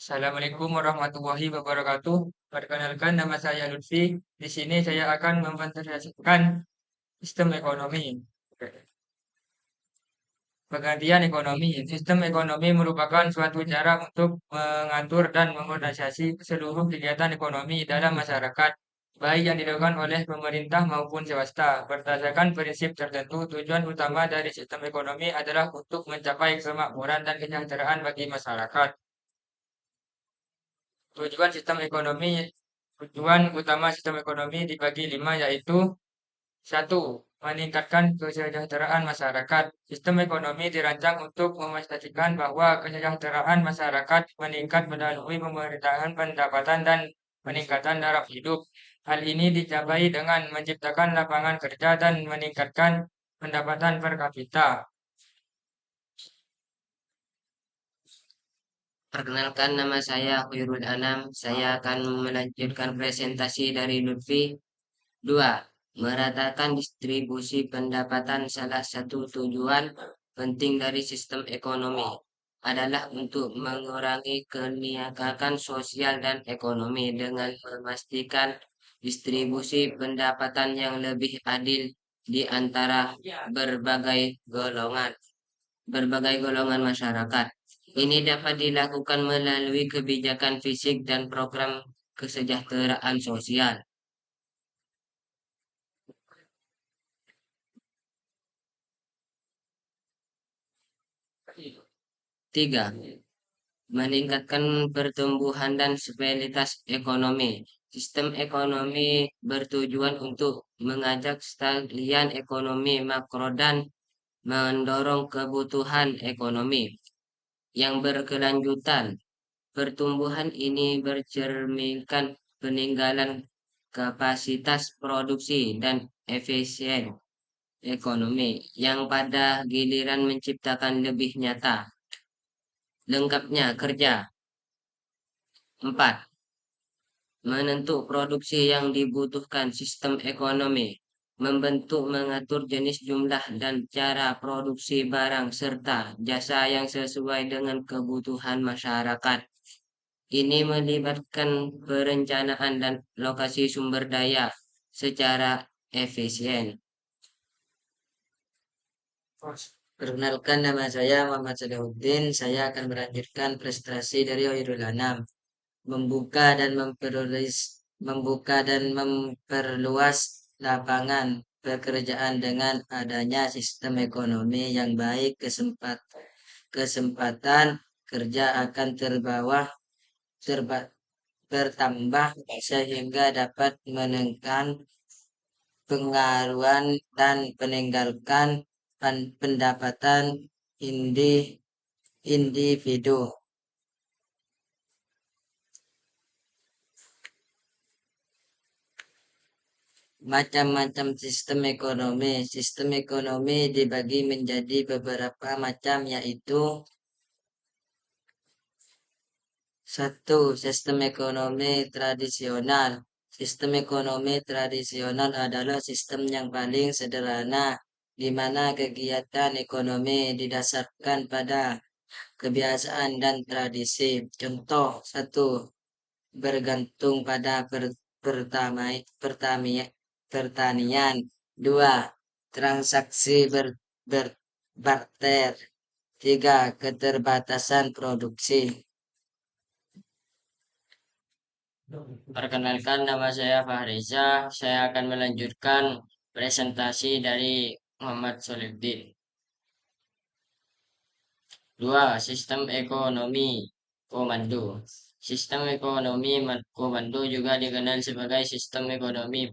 Assalamualaikum warahmatullahi wabarakatuh. Perkenalkan, nama saya Lutfi. Di sini saya akan mempresentasikan sistem ekonomi. Pengertian ekonomi. Sistem ekonomi merupakan suatu cara untuk mengatur dan mengorganisasi seluruh kegiatan ekonomi dalam masyarakat, baik yang dilakukan oleh pemerintah maupun swasta. Berdasarkan prinsip tertentu, tujuan utama dari sistem ekonomi adalah untuk mencapai kemakmuran dan kesejahteraan bagi masyarakat. Tujuan sistem ekonomi, tujuan utama sistem ekonomi dibagi lima, yaitu satu, meningkatkan kesejahteraan masyarakat. Sistem ekonomi dirancang untuk memastikan bahwa kesejahteraan masyarakat meningkat melalui pemerintahan pendapatan dan peningkatan taraf hidup. Hal ini dicapai dengan menciptakan lapangan kerja dan meningkatkan pendapatan per kapita. Perkenalkan, nama saya Khairul Anam. Saya akan melanjutkan presentasi dari Lutfi. 2. Meratakan distribusi pendapatan. Salah satu tujuan penting dari sistem ekonomi adalah untuk mengurangi kesenjangan sosial dan ekonomi dengan memastikan distribusi pendapatan yang lebih adil di antara berbagai golongan masyarakat. Ini dapat dilakukan melalui kebijakan fisik dan program kesejahteraan sosial. 3. Meningkatkan pertumbuhan dan stabilitas ekonomi. Sistem ekonomi bertujuan untuk mengajak kestabilan ekonomi makro dan mendorong kebutuhan ekonomi yang berkelanjutan. Pertumbuhan ini bercerminkan peninggalan kapasitas produksi dan efisien ekonomi yang pada giliran menciptakan lebih nyata. Lengkapnya kerja. 4. Menentuk produksi yang dibutuhkan sistem ekonomi. Membentuk mengatur jenis jumlah dan cara produksi barang serta jasa yang sesuai dengan kebutuhan masyarakat. Ini melibatkan perencanaan dan lokasi sumber daya secara efisien. Perkenalkan, nama saya Muhammad Salahuddin. Saya akan melanjutkan prestasi dari Hoirul Anam. Membuka dan memperluas lapangan pekerjaan dengan adanya sistem ekonomi yang baik, kesempatan kerja akan bertambah sehingga dapat menekan pengaruhan dan meninggalkan pendapatan individu. Macam-macam sistem ekonomi. Sistem ekonomi dibagi menjadi beberapa macam, yaitu 1. Sistem ekonomi tradisional. Sistem ekonomi tradisional adalah sistem yang paling sederhana, di mana kegiatan ekonomi didasarkan pada kebiasaan dan tradisi. Contoh 1. Bergantung pada pertanian. 2. Transaksi barter. 3. Keterbatasan produksi. Perkenalkan, nama saya Fahriza. Saya akan melanjutkan presentasi dari Muhammad Solihuddin. 2. Sistem ekonomi komando. Sistem ekonomi komando juga dikenal sebagai sistem ekonomi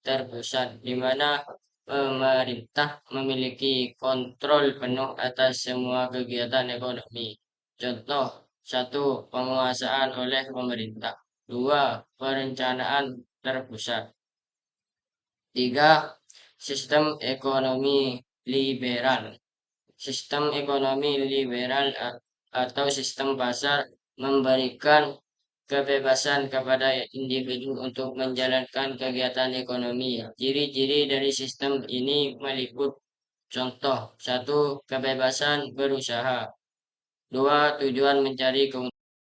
terpusat, di mana pemerintah memiliki kontrol penuh atas semua kegiatan ekonomi. Contoh 1. Penguasaan oleh pemerintah. 2. Perencanaan terpusat. 3. Sistem ekonomi liberal. Sistem ekonomi liberal atau sistem pasar memberikan kebebasan kepada individu untuk menjalankan kegiatan ekonomi. Ciri-ciri dari sistem ini meliput: contoh 1. Kebebasan berusaha. 2. Tujuan mencari keuntungan.